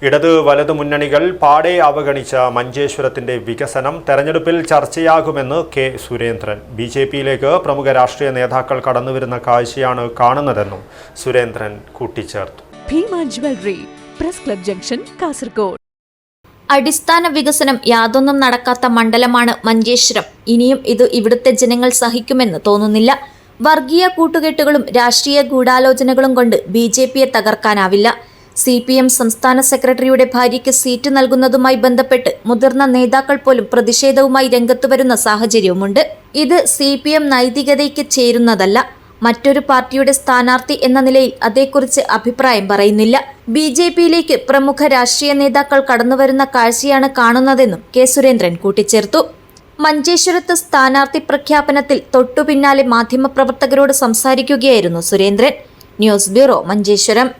ഇടത് വലതു മുന്നണികൾ പാടെ അവഗണിച്ച മഞ്ചേശ്വരത്തിന്റെ വികസനം തെരഞ്ഞെടുപ്പിൽ ചർച്ചയാകുമെന്ന് കെ സുരേന്ദ്രൻ. ബിജെപിയിലേക്ക് പ്രമുഖ രാഷ്ട്രീയ നേതാക്കൾ കടന്നുവരുന്ന കാഴ്ചയാണ് കാണുന്നതെന്നും സുരേന്ദ്രൻ കൂട്ടിച്ചേർത്തു. Bhima jewellery, press club junction, Kasaragod. അടിസ്ഥാന വികസനം യാതൊന്നും നടക്കാത്ത മണ്ഡലമാണ് മഞ്ചേശ്വരം. ഇനിയും ഇത് ഇവിടുത്തെ ജനങ്ങൾ സഹിക്കുമെന്ന് തോന്നുന്നില്ല. വർഗീയ കൂട്ടുകെട്ടുകളും രാഷ്ട്രീയ ഗൂഢാലോചനകളും കൊണ്ട് ബിജെപിയെ തകർക്കാനാവില്ല. CPM സംസ്ഥാന സെക്രട്ടറിയുടെ ഭാര്യയ്ക്ക് സീറ്റ് നൽകുന്നതുമായി ബന്ധപ്പെട്ട് മുതിർന്ന നേതാക്കൾ പോലും പ്രതിഷേധവുമായി രംഗത്തു വരുന്ന സാഹചര്യവുമുണ്ട്. ഇത് CPM നൈതികതയ്ക്ക് ചേരുന്നതല്ല. മറ്റൊരു പാർട്ടിയുടെ സ്ഥാനാർത്ഥി എന്ന നിലയിൽ അതേക്കുറിച്ച് അഭിപ്രായം പറയുന്നില്ല. ബിജെപിയിലേക്ക് പ്രമുഖ രാഷ്ട്രീയ നേതാക്കൾ കടന്നുവരുന്ന കാഴ്ചയാണ് കാണുന്നതെന്നും കെ സുരേന്ദ്രൻ കൂട്ടിച്ചേർത്തു. മഞ്ചേശ്വരത്ത് സ്ഥാനാർത്ഥി പ്രഖ്യാപനത്തിൽ തൊട്ടുപിന്നാലെ മാധ്യമപ്രവർത്തകരോട് സംസാരിക്കുകയായിരുന്നു സുരേന്ദ്രൻ. News bureau, Manjeshwaram.